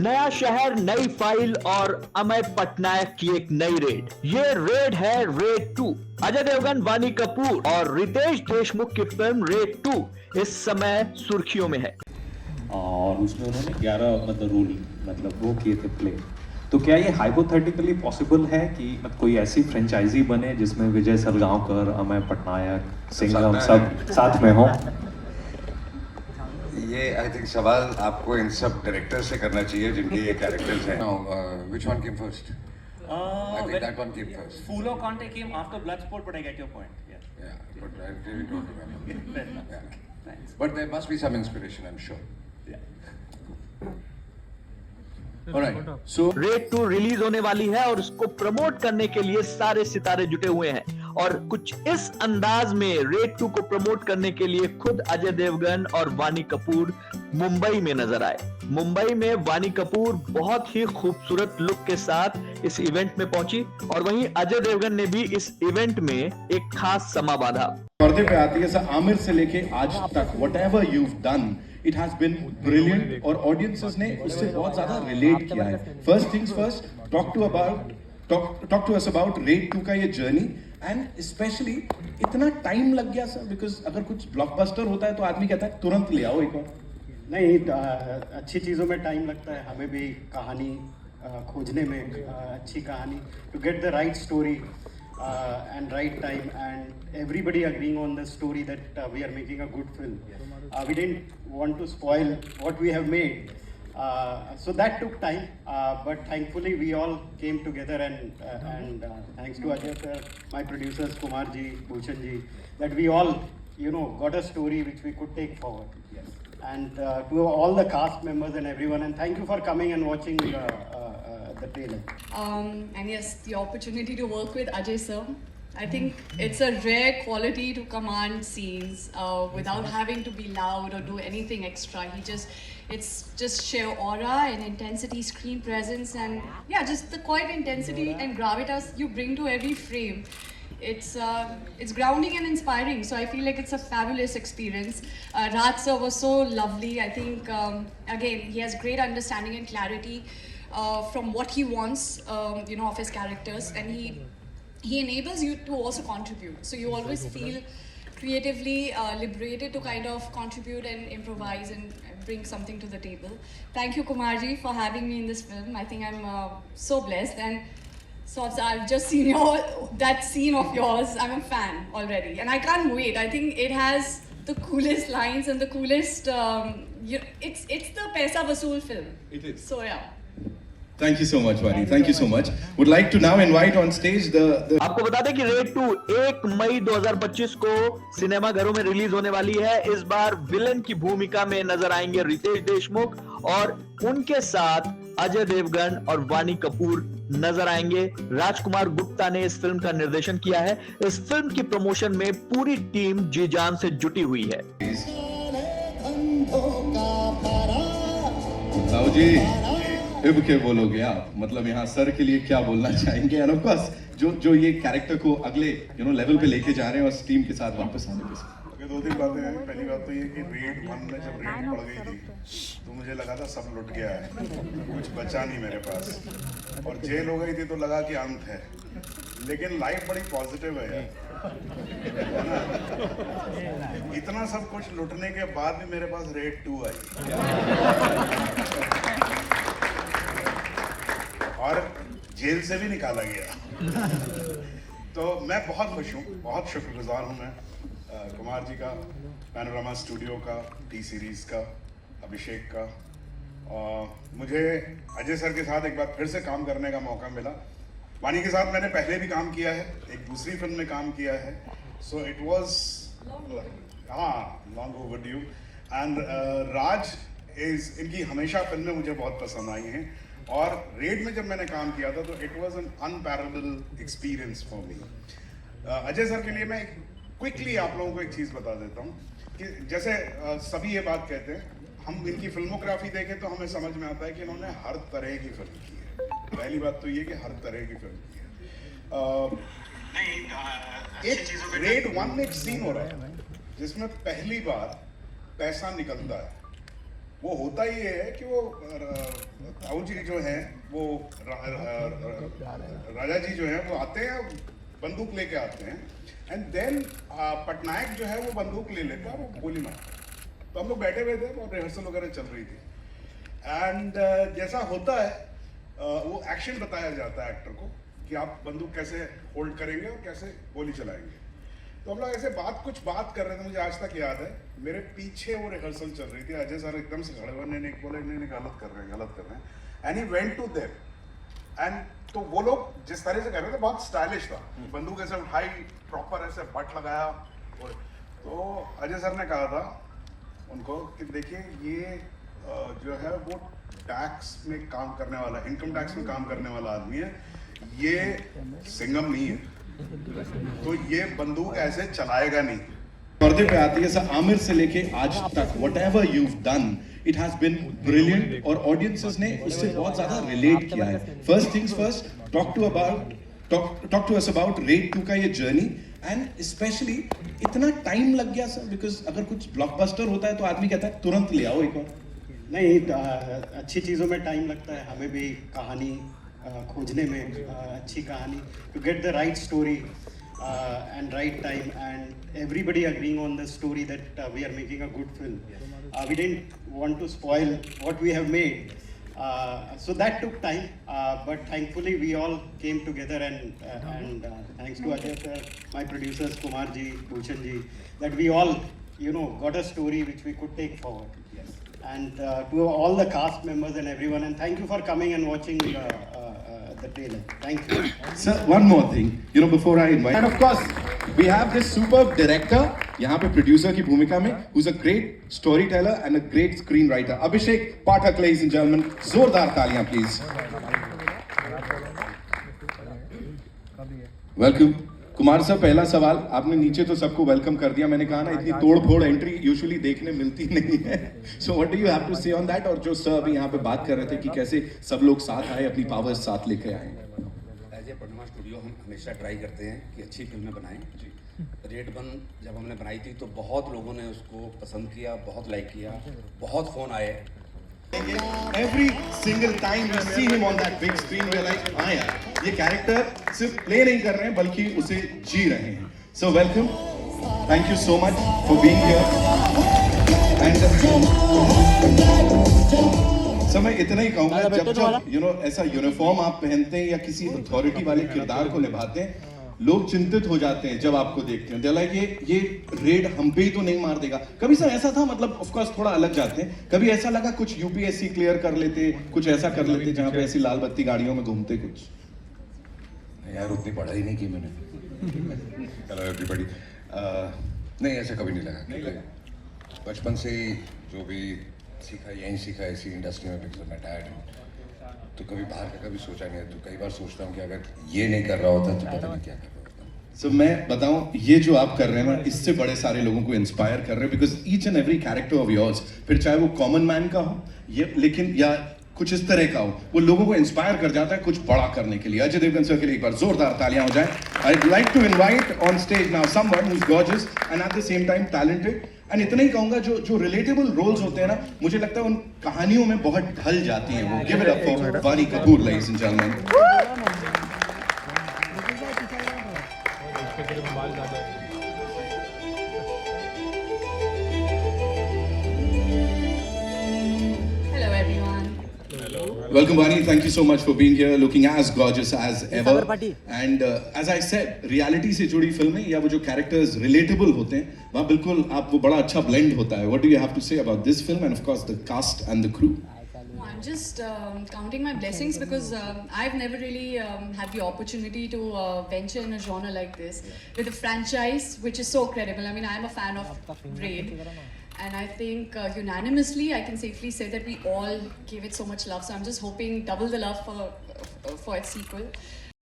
नया शहर, नई फाइल और अमय पटनायक की एक नई रेड। ये रेड है रेड 2। अजय देवगन, वानी कपूर और रितेश देशमुख की फिल्म रेड 2 इस समय सुर्खियों में है। और उसमें उन्होंने 11 मतलब वो किए थे प्ले। तो क्या ये हाइपोथेटिकली पॉसिबल है कि कोई ऐसी फ्रेंचाइजी बने जिसमें विजय सलगांवकर, अमय पटनायक, सिंघम सब साथ में हो? ये आई थिंक सवाल आपको इन सब डायरेक्टर से करना चाहिए जिनके ये कैरेक्टर्स हैं। Which one came first? I think that one came first. Full of Conte came after Bloodsport, but I get your point. Yeah, but I really don't remember. Fair enough. Yeah. Thanks. But there must be some inspiration, I'm sure. Alright. So red 2 release होने वाली है और उसको promote करने के लिए सारे सितारे जुटे हुए हैं और कुछ इस अंदाज में रेड 2 को प्रमोट करने के लिए खुद अजय देवगन और वानी कपूर मुंबई में नजर आए। मुंबई में वानी कपूर बहुत ही खूबसूरत लुक के साथ इस इवेंट में पहुंची और वहीं अजय देवगन ने भी इस इवेंट में एक खास समा बांधा। पर्दे पे आती है आमिर से लेके आज तक whatever you've done it has been brilliant और audiences ने उससे बहुत ज्यादा रिलेट किया है। First things first, talk to us about Raid 2 का ये जर्नी एंड स्पेशली इतना टाइम लग गया सर बिकॉज अगर कुछ ब्लॉकबस्टर होता है तो आदमी कहता है तुरंत ले आओ एक और। नहीं, अच्छी चीज़ों में टाइम लगता है, हमें भी कहानी खोजने में अच्छी कहानी to get the right story and right time and everybody agreeing on the story that we are making a good film. We didn't want to spoil what we have made. So that took time, but thankfully we all came together and thanks to Ajay sir, my producers Kumar ji, Bhushan ji, that we all got a story which we could take forward. Yes. And to all the cast members and everyone, and thank you for coming and watching the trailer. And yes, the opportunity to work with Ajay sir, I think it's a rare quality to command scenes without having to be loud or do anything extra. It's just sheer aura and intensity, screen presence, and yeah, just the quiet intensity and gravitas you bring to every frame. It's grounding and inspiring, so I feel like it's a fabulous experience. Raj sir was so lovely. I think again he has great understanding and clarity from what he wants of his characters, and he enables you to also contribute, so you always feel creatively liberated to kind of contribute and improvise and bring something to the table. Thank you Kumarji for having me in this film. I think I'm so blessed, and so I've just seen that scene of yours. I'm a fan already and I can't wait. I think it has the coolest lines and the coolest it's the paisa vasool film. It is. So yeah. Thank you so much, Wani. Thank you so much. Would like to now invite on stage the आपको बता दें कि red 2 1 मई 2025 को सिनेमाघरों में release होने वाली है। इस बार विलन की भूमिका में नजर आएंगे रितेश देशमुख और उनके साथ अजय देवगन और वानी कपूर नजर आएंगे। राजकुमार गुप्ता ने इस फिल्म का निर्देशन किया है। इस फिल्म की प्रमोशन में पूरी टीम जी जान से जुटी हुई है। साहू जी इब के बोलोगे आप, मतलब यहाँ सर के लिए क्या बोलना चाहेंगे? एंड ऑफ कोर्स जो ये कैरेक्टर को अगले लेवल पे लेके जा रहे हैं और टीम के साथ वापस आने पे। दो तीन बातें हैं। पहली बात तो ये कि रेड 1 में जब रेड पड़ गई थी तो मुझे लगा था सब लुट गया है, कुछ बचा नहीं मेरे पास, और जेल हो गई थी तो लगा कि अंत है, लेकिन लाइफ बड़ी पॉजिटिव है यार, है ना? इतना सब कुछ लुटने के बाद भी मेरे पास रेड 2 आई और जेल से भी निकाला गया। तो मैं बहुत खुश हूँ, बहुत शुक्रगुजार हूँ मैं कुमार जी का, पैनोरामा स्टूडियो का, टी सीरीज का, अभिषेक का, और मुझे अजय सर के साथ एक बार फिर से काम करने का मौका मिला। वानी के साथ मैंने पहले भी काम किया है, एक दूसरी फिल्म में काम किया है, so it was long overdue. And Raj इनकी हमेशा फिल्में मुझे बहुत पसंद आई हैं और रेड में जब मैंने काम किया था तो it was an unparalleled experience for me. Ajay sir के लिए मैं क्विकली आप लोगों को एक चीज़ बता देता हूँ कि जैसे सभी ये बात कहते हैं, हम इनकी फिल्मोग्राफी देखें तो हमें समझ में आता है कि इन्होंने हर तरह की फिल्म की है। पहली बात तो ये कि हर तरह की फिल्म की है। एक रेड 1 में एक सीन हो रहा है जिसमें पहली बार पैसा निकलता है वो होता ही ये है कि वो ताऊ जी जो हैं वो राजा जी जो हैं वो आते हैं, बंदूक लेके आते हैं, एंड देन पटनायक जो है वो बंदूक ले लेता है, वो गोली मारता है। तो हम लोग बैठे हुए थे और रिहर्सल वगैरह चल रही थी, एंड जैसा होता है वो एक्शन बताया जाता है एक्टर को कि आप बंदूक कैसे होल्ड करेंगे और कैसे गोली चलाएंगे। तो हम लोग ऐसे कुछ बात कर रहे थे, मुझे आज तक याद है, मेरे पीछे वो रिहर्सल चल रही थी, अजय सर एकदम से खड़े हुए, नहीं बोले नहीं गलत कर रहे हैं, and he went to them, and तो वो लोग जिस तरह से कर रहे थे बहुत स्टाइलिश था, बंदूक ऐसे उठाई, प्रॉपर ऐसे बट लगाया, तो अजय सर ने कहा था उनको कि देखिए ये जो है वो टैक्स में काम करने वाला, इनकम टैक्स में काम करने वाला आदमी है, ये सिंघम नहीं है, तो ये बंदूक ऐसे चलाएगा नहीं। पर्दे पे आती है आमिर से लेके आज तक whatever you have done it has been brilliant, और ऑडियंसेस ने उससे बहुत ज्यादा रिलेट किया है। First things first, talk to us about Raid 2 का ये जर्नी, एंड स्पेशली इतना टाइम लग गया सर, बिकॉज अगर कुछ ब्लॉकबस्टर होता है तो आदमी कहता है तुरंत ले आओ एक बार। नहीं, अच्छी चीज़ों में टाइम लगता है, हमें भी कहानी खोजने में, अच्छी कहानी, to get the right story and right time, and everybody agreeing on the story that we are making a good film. We didn't want to spoil what we have made, so that took time, but thankfully we all came together, and thanks to Ajay sir, my producers Kumar ji, Bhushan ji, that we all got a story which we could take forward. Yes. And to all the cast members and everyone, and thank you for coming and watching the trailer. Thank you. Sir, one more thing, before I invite, and of course we have this superb director यहाँ पे producer की भूमिका में, who's a great storyteller and a great screenwriter, Abhishek Pathak, ladies and gentlemen, जोरदार तालियां please. Welcome. Kumar साहब, पहला सवाल, आपने नीचे तो सबको वेलकम कर दिया, मैंने कहा ना इतनी तोड़ फोड़ एंट्री यूजुअली देखने मिलती नहीं है, so what do you have to say on that, और जो सर अभी यहाँ पे बात कर रहे थे कि कैसे सब लोग साथ आए, अपनी पावर्स साथ लेके आए। एज ए पटना स्टूडियो हम हमेशा ट्राई करते हैं कि अच्छी फिल्में बनाएं। रेड 1 जब हमने बनाई थी तो बहुत लोगों ने उसको पसंद किया, बहुत लाइक किया, बहुत फ़ोन आए। Every single time we see him on that big screen, we're like, हाँ यार, ये कैरेक्टर सिर्फ प्ले नहीं कर रहे हैं बल्कि उसे जी रहे हैं। So welcome, thank you so much for being here. And sir मैं इतना ही कहूँगा, जब ऐसा यूनिफॉर्म आप पहनते हैं या किसी अथॉरिटी वाले किरदार को निभाते हैं, लोग चिंतित हो जाते हैं जब आपको देखते हैं, लाइक ये रेड हम पे ही तो नहीं मार देगा। कभी सर ऐसा था, मतलब ऑफ कोर्स थोड़ा अलग जाते हैं, कभी ऐसा लगा कुछ यूपीएससी क्लियर कर लेते, कुछ ऐसा कर लेते जहाँ पे ऐसी लाल बत्ती गाड़ियों में घूमते कुछ? यार उतनी पढ़ाई नहीं की मैंने। Hello everybody. नहीं ऐसा कभी नहीं लगा, क्योंकि बचपन से ही जो भी सीखा यहीं सीखा इसी इंडस्ट्री में, बिकॉज मैं डैड हूँ, तो कभी बाहर का कभी सोचा नहीं है। तो कई बार सोचता हूँ कि अगर ये नहीं कर रहा होता तो पता नहीं क्या कर रहा होता। सो मैं बताऊं, ये जो आप कर रहे हैं ना, इससे बड़े सारे लोगों को इंस्पायर कर रहे हैं, because each and every character of yours, फिर चाहे वो कॉमन मैन का हो ये, लेकिन या कुछ इस तरह का हो, वो लोगों को इंस्पायर कर जाता है कुछ बड़ा करने के लिए। अजय देवगन सर के लिए एक बार जोरदार तालियां हो जाए। I'd like to invite on stage now someone who's gorgeous and at the same time talented, and इतना ही कहूंगा, जो रिलेटेबल रोल्स होते हैं ना, मुझे लगता है उन कहानियों में बहुत ढल जाती हैं वो। Give it up for वानी Kapoor, ladies and gentlemen. Hello everyone. Welcome Vani, thank you so much for being here, looking as gorgeous as ever. And as I said, reality से जुड़ी फिल्में या वो जो characters relatable होते हैं, वहाँ बिल्कुल आप वो बड़ा अच्छा blend होता है। What do you have to say about this film and of course the cast and the crew? I'm just counting my blessings because I've never really had the opportunity to venture in a genre like this with a franchise which is so credible. I mean, I'm a fan of Raid, and I think unanimously I can safely say that we all gave it so much love. So I'm just hoping double the love for its sequel.